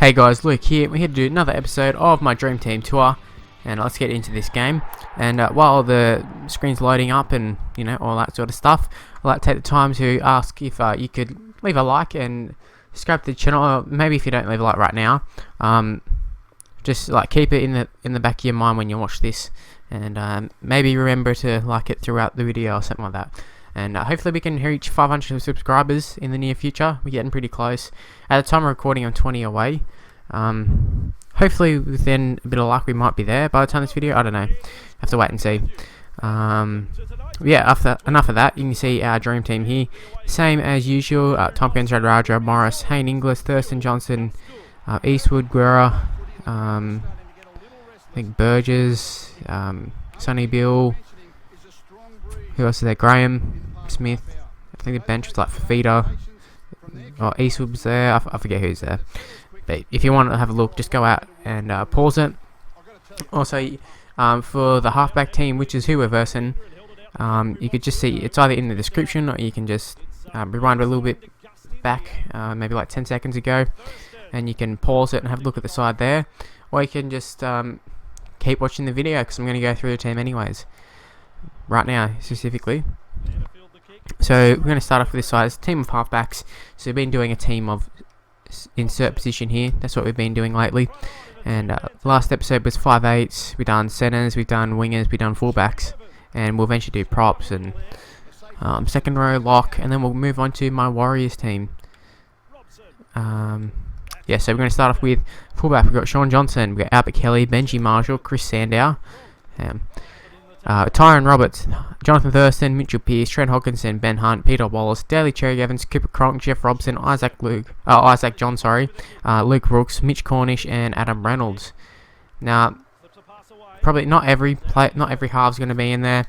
Hey guys, Luke here. We're here to do another episode of my Dream Team Tour, and let's get into this game. And while the screen's loading up and all that sort of stuff, I'd like to take the time to ask if you could leave a like and subscribe to the channel. Or maybe if you don't leave a like right now, just like keep it in the back of your mind when you watch this, and maybe remember to like it throughout the video or something like that. And hopefully we can reach 500 subscribers in the near future. We're getting pretty close. At the time of recording, I'm 20 away. Hopefully within a bit of luck we might be there by the time this video. I don't know. Have to wait and see. Yeah, after enough of that, you can see our dream team here. Same as usual. Tompkins, Radradra, Morris, Hayne, Inglis, Thurston, Johnson, Eastwood, Guerra, I think Burgess, Sonny Bill. Who else is there? Graham, Smith. I think the bench was like Fafita. Oh, Eastwood was there. I forget who's there. But if you want to have a look, just go out and pause it. Also, for the halfback team, which is who we're versing, you could just see it's either in the description, or you can just rewind a little bit back, maybe like 10 seconds ago, and you can pause it and have a look at the side there, or you can just keep watching the video because I'm going to go through the team anyways. Right now, specifically. So we're going to start off with this side. It's a team of halfbacks. So we've been doing a team of insert position here. That's what we've been doing lately. And last episode was 5/8s. We've done centers, we've done wingers, we've done fullbacks, and we'll eventually do props and second row lock, and then we'll move on to my Warriors team. Yeah, so we're going to start off with fullback. We've got Shaun Johnson, we've got Albert Kelly, Benji Marshall, Chris Sandow, Tyrone Roberts, Jonathan Thurston, Mitchell Pearce, Trent Hodkinson, Ben Hunt, Peter Wallace, Daly Cherry-Evans, Cooper Cronk, Jeff Robson, Isaac John, Luke Brooks, Mitch Cornish, and Adam Reynolds. Now, probably not every half's going to be in there.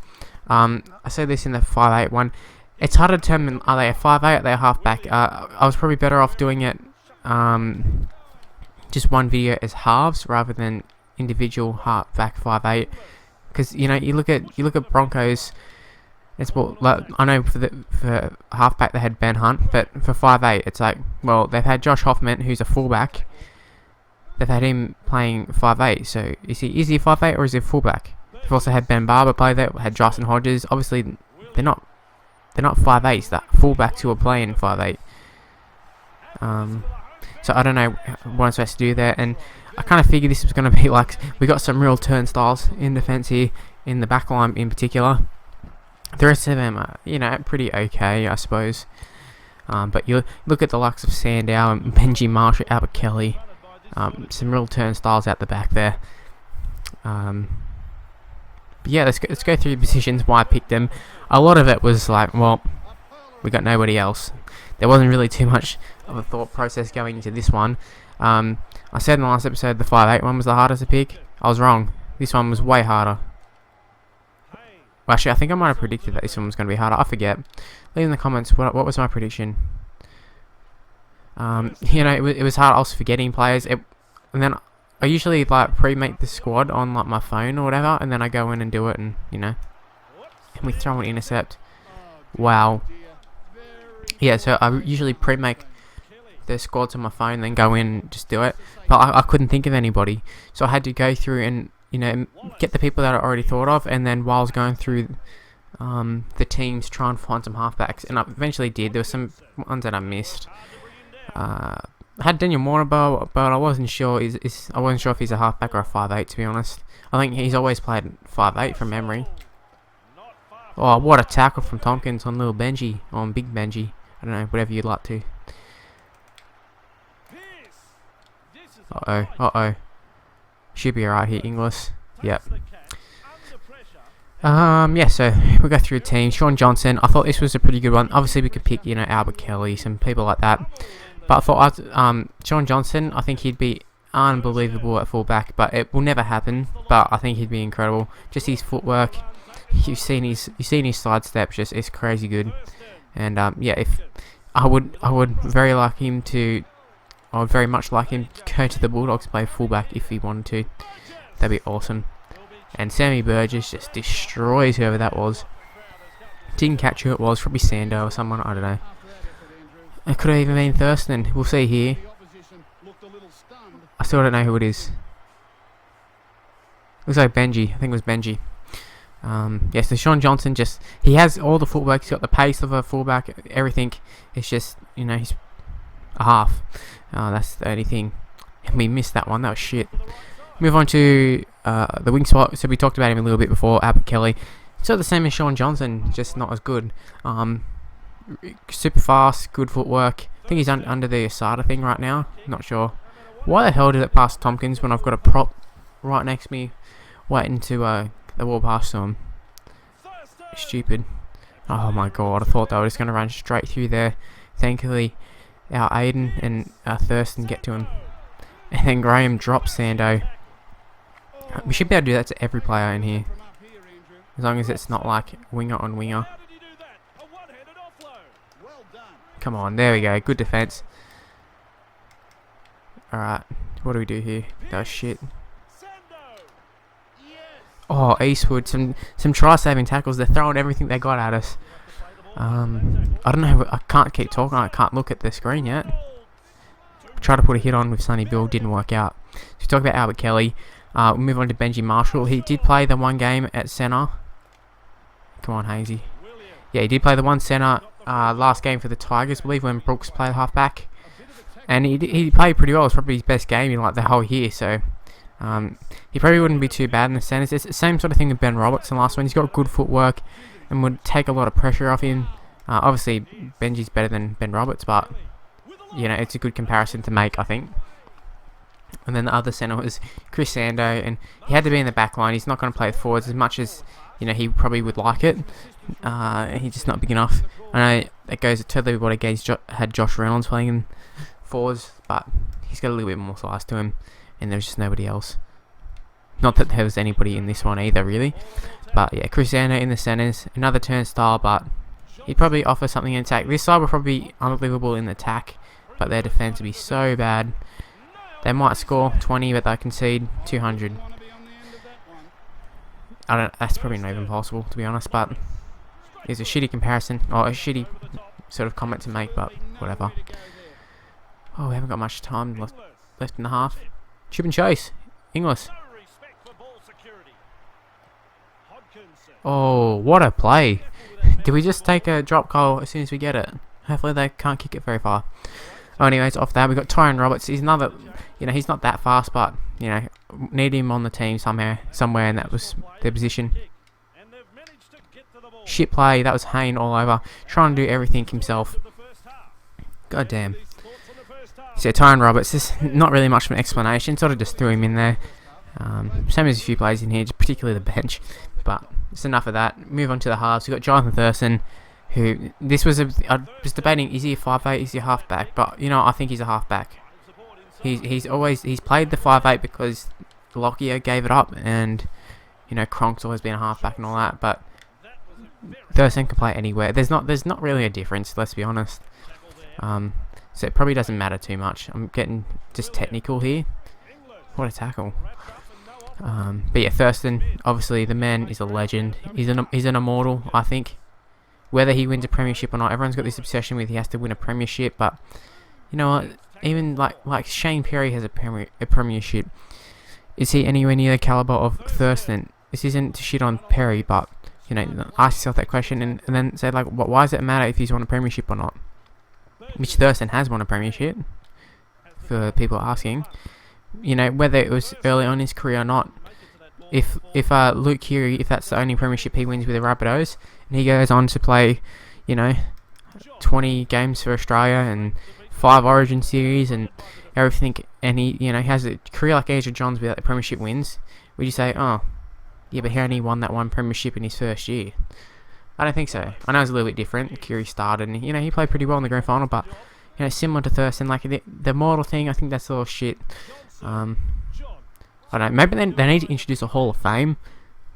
I said this in the 5/8 one. It's hard to determine, are they a 5/8, are they a halfback? I was probably better off doing it just one video as halves rather than individual halfback 5/8. Because you look at Broncos. It's like, I know for halfback they had Ben Hunt, but for 5/8 it's like, well, they've had Josh Hoffman, who's a fullback. They've had him playing 5/8. So is he a 5/8 or is he a fullback? They've also had Ben Barber play there. Had Justin Hodges. Obviously they're not 5/8s. That fullbacks who are playing 5/8. So I don't know what I'm supposed to do there, and I kind of figured this was going to be like, we got some real turnstiles in defence here, in the back line in particular. The rest of them are, pretty okay, I suppose. But you look at the likes of Sandow and Benji Marshall, Albert Kelly, some real turnstiles out the back there. But yeah, let's go through the positions, why I picked them. A lot of it was like, well, we got nobody else. There wasn't really too much of a thought process going into this one. I said in the last episode the 5/8 one was the hardest to pick. I was wrong. This one was way harder. Well, actually, I think I might have predicted that this one was going to be harder. I forget. Leave in the comments what was my prediction. It was hard. I was forgetting players. And then I usually like pre-make the squad on like my phone or whatever, and then I go in and do it, and and we throw an intercept. Wow. Yeah, so I usually pre-make the squads on my phone, then go in and just do it. But I couldn't think of anybody, so I had to go through and get the people that I already thought of, and then while I was going through the teams, try and find some halfbacks, and I eventually did. There were some ones that I missed. I had Daniel Mournibo, but I wasn't sure. I wasn't sure if he's a halfback or a 5/8. To be honest, I think he's always played 5/8 from memory. Oh, what a tackle from Tompkins on little Benji, on big Benji. I don't know, whatever you'd like to. Uh-oh. Should be alright here, Inglis. Yep. Yeah, so we'll go through the team. Shaun Johnson, I thought this was a pretty good one. Obviously, we could pick, Albert Kelly, some people like that. But I thought, Shaun Johnson, I think he'd be unbelievable at fullback, but it will never happen. But I think he'd be incredible. Just his footwork. You've seen his sidestep, just it's crazy good. And yeah, if I would very like him to. I would very much like him to go to the Bulldogs, play fullback if he wanted to. That'd be awesome. And Sammy Burgess just destroys whoever that was. Didn't catch who it was, probably Sandow or someone, I don't know. It could have even been Thurston, we'll see here. still don't know who it is. Looks like Benji. I think it was Benji. Yeah, so Shaun Johnson he has all the footwork. He's got the pace of a fullback, everything. It's just, he's a half. That's the only thing. And we missed that one. That was shit. Move on to the wing spot. So we talked about him a little bit before. Albert Kelly. So the same as Shaun Johnson, just not as good. Super fast, good footwork. I think he's under the Asada thing right now. Not sure. Why the hell did it pass Tompkins when I've got a prop right next to me waiting to the ball pass to him? Stupid. Oh my god, I thought they were just going to run straight through there. Thankfully, our Aiden and Thurston get to him. And then Graham drops Sandow. We should be able to do that to every player in here. As long as it's not like winger on winger. Come on, there we go. Good defense. Alright, what do we do here? That was shit. Oh, Eastwood, some try-saving tackles. They're throwing everything they got at us. I don't know. I can't keep talking. I can't look at the screen yet. Tried to put a hit on with Sonny Bill. Didn't work out. So we talk about Albert Kelly. We'll move on to Benji Marshall. He did play the one game at centre. Come on, Hazy. Yeah, he did play the one centre last game for the Tigers, I believe, when Brooks played halfback. And he played pretty well. It's probably his best game in like the whole year. So he probably wouldn't be too bad in the centres. It's the same sort of thing with Ben Roberts in the last one. He's got good footwork and would take a lot of pressure off him. Obviously, Benji's better than Ben Roberts, but it's a good comparison to make, I think. And then the other centre was Chris Sandow, and he had to be in the back line. He's not going to play forwards as much as he probably would like it. He's just not big enough. I know that goes totally what against had Josh Reynolds playing in forwards, but he's got a little bit more size to him, and there's just nobody else. Not that there was anybody in this one either, really. But yeah, Chris Sandow in the centres, another turnstile, but he'd probably offer something in attack. This side will probably be unbelievable in attack, but their defence would be so bad. They might score 20, but they concede 200. That's probably not even possible, to be honest, but it's a shitty comparison, or a shitty sort of comment to make, but whatever. Oh, we haven't got much time left in the half. Chip and chase. Inglis. Oh, what a play. Did we just take a drop goal as soon as we get it? Hopefully they can't kick it very far. Oh, anyways, off that, we've got Tyrone Roberts. He's another, he's not that fast, but, need him on the team somewhere, and that was their position. Shit play, that was Hayne all over, trying to do everything himself. God damn. So, Tyrone Roberts, there's not really much of an explanation, sort of just threw him in there. Same as a few players in here, particularly the bench, but it's enough of that. Move on to the halves. We've got Jonathan Thurston, who, I was debating, is he a 5'8", is he a halfback? But, I think he's a halfback. He's played the 5'8" because Lockyer gave it up, and, Cronk's always been a halfback and all that, but Thurston can play anywhere. There's not really a difference, let's be honest. So it probably doesn't matter too much. I'm getting just technical here. What a tackle. But yeah, Thurston, obviously the man is a legend. He's an immortal, I think. Whether he wins a premiership or not, everyone's got this obsession with he has to win a premiership, but you know what? Even like Shane Perry has a premiership. Is he anywhere near the caliber of Thurston? This isn't to shit on Perry, but ask yourself that question and then say why does it matter if he's won a premiership or not? Mitch Thurston has won a premiership, for people asking. Whether it was early on in his career or not. If Luke Keary, if that's the only premiership he wins with the Rabbitohs, and he goes on to play, 20 games for Australia and 5 Origin series and everything, and he, has a career like Andrew Johns without the premiership wins, would you say, oh, yeah, but he only won that one premiership in his first year? I don't think so. I know it's a little bit different. Keary started, and he played pretty well in the grand final, but similar to Thurston, like the mortal thing, I think that's all shit. I don't know. Maybe they need to introduce a Hall of Fame,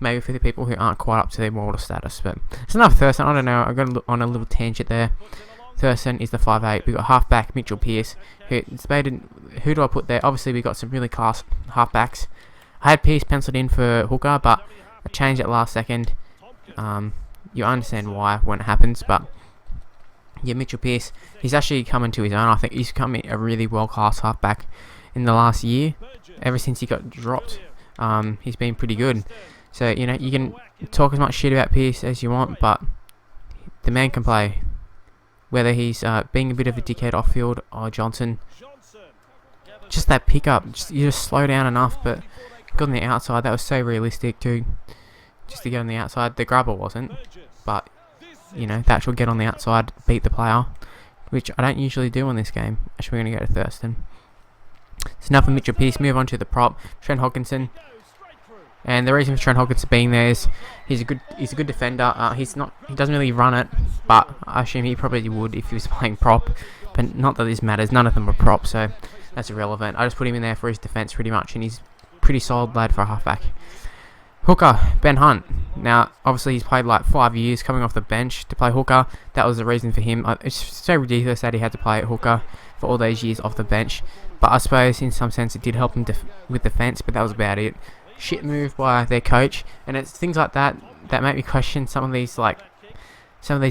maybe for the people who aren't quite up to their mortal status. But it's enough Thurston. I don't know. I got on a little tangent there. Thurston is the 5'8". We got halfback Mitchell Pearce. Who do I put there? Obviously, we got some really class halfbacks. I had Pearce penciled in for hooker, but I changed it last second. You understand why when it happens, but yeah, Mitchell Pearce, he's actually coming to his own. I think he's becoming a really world-class halfback. in the last year. Ever since he got dropped, he's been pretty good. So, you know, you can talk as much shit about Pearce as you want, but the man can play. Whether he's being a bit of a dickhead off field or Johnson, just that pickup, you just slow down enough, but got on the outside. That was so realistic too, just to get on the outside. The grabber wasn't, but you know, the actual get on the outside, beat the player, which I don't usually do on this game. Actually, we're going to go to Thurston. So enough of Mitchell Pearce. Move on to the prop, Trent Hodkinson. And the reason for Trent Hodkinson being there is he's a good defender. He doesn't really run it, but I assume he probably would if he was playing prop. But not that this matters. None of them are prop, so that's irrelevant. I just put him in there for his defence pretty much, and he's pretty solid lad for a halfback. Hooker, Ben Hunt. Now, obviously, he's played like 5 years coming off the bench to play hooker. That was the reason for him. It's so ridiculous that he had to play at hooker for all those years off the bench. But I suppose in some sense it did help him with defence, but that was about it. Shit move by their coach, and it's things like that that make me question some of these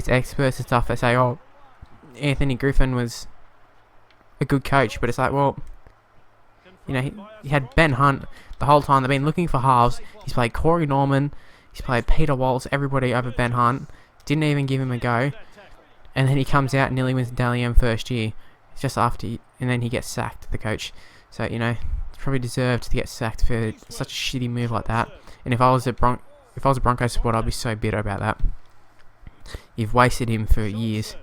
experts and stuff that say, oh, Anthony Griffin was a good coach, but it's like, well, you know, he had Ben Hunt the whole time. They've been looking for halves. He's played Corey Norman, he's played Peter Wallace, everybody over Ben Hunt. Didn't even give him a go, and then he comes out and nearly wins the Daly Cherry-Evans first year, just after, and then he gets sacked, the coach. So, you know, probably deserved to get sacked for such a shitty move like that. And if I was a Broncos supporter, I'd be so bitter about that. You've wasted him for years.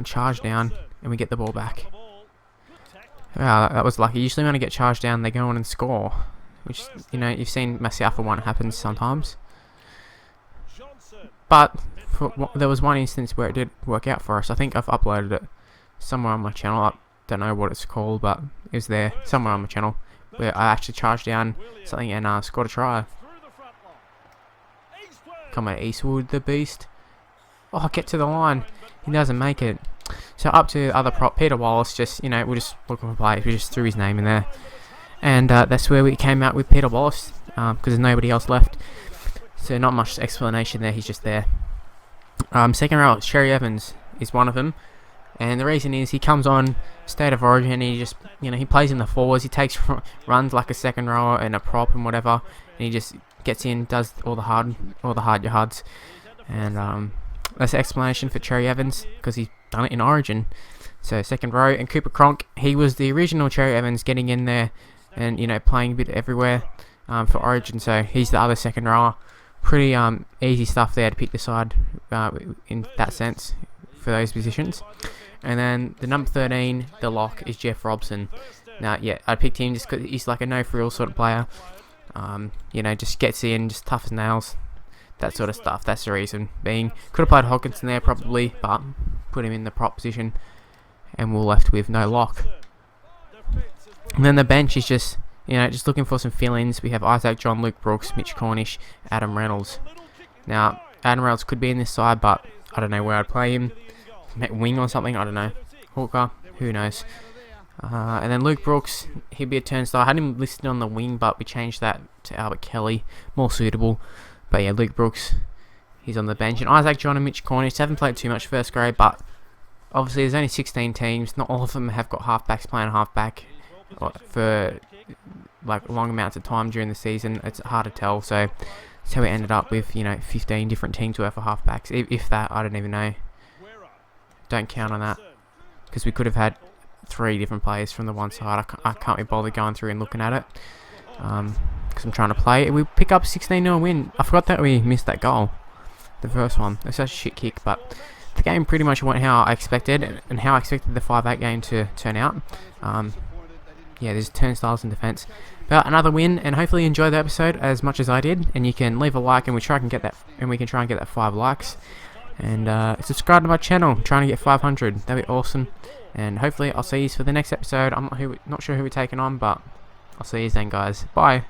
Charge down, and we get the ball back. Wow, that was lucky. Usually when I get charged down, they go on and score, which, you know, you've seen myself for one, it happens sometimes. But there was one instance where it did work out for us. I think I've uploaded it somewhere on my channel. I don't know what it's called, but it was there somewhere on my channel where I actually charged down something and scored a try. Come on, Eastwood, the beast. Oh, get to the line. He doesn't make it. So up to other prop, Peter Wallace. Just, you know, we're just looking for players. We just threw his name in there, and that's where we came out with Peter Wallace, because there's nobody else left. So not much explanation there. He's just there. Second row, Cherry-Evans is one of them. And the reason is he comes on State of Origin and he just, you know, he plays in the forwards. He takes runs like a second rower and a prop and whatever. And he just gets in, does all the hard yards. And that's the explanation for Cherry-Evans, because he's done it in Origin. So second row, and Cooper Cronk, he was the original Cherry-Evans, getting in there and, you know, playing a bit everywhere for Origin. So he's the other second rower. Pretty easy stuff there to pick the side in that sense for those positions. And then the number 13, the lock, is Jeff Robson. Now, yeah, I picked him just because he's like a no-frills sort of player. You know, just gets in, just tough as nails, that sort of stuff. That's the reason being. Could have played Hodkinson there probably, but put him in the prop position, and we're left with no lock. And then the bench is just, you know, just looking for some fill-ins. We have Isaac John, Luke Brooks, Mitch Cornish, Adam Reynolds. Now, Adam Reynolds could be in this side, but I don't know where I'd play him. Wing or something, I don't know. Hooker, who knows. And then Luke Brooks, he'd be a turnstile. I had him listed on the wing, but we changed that to Albert Kelly, more suitable. But yeah, Luke Brooks, he's on the bench. And Isaac John and Mitch Cornish haven't played too much first grade, but obviously there's only 16 teams. Not all of them have got halfbacks playing halfback for like long amounts of time during the season. It's hard to tell, so that's how we ended up with, you know, 15 different teams worth of halfbacks. If that, I don't even know. Don't count on that, because we could have had 3 different players from the one side. I can't be bothered going through and looking at it, because I'm trying to play. We pick up 16-0 win. I forgot that we missed that goal, the first one. It's such a shit kick, but the game pretty much went how I expected, and how I expected the 5-8 game to turn out. Yeah, there's turnstiles in defence. But another win, and hopefully you enjoyed the episode as much as I did. And you can leave a like, and we can try and get that 5 likes. And subscribe to my channel. I'm trying to get 500. That'd be awesome. And hopefully I'll see you for the next episode. I'm not sure who we're taking on, but I'll see you then, guys. Bye.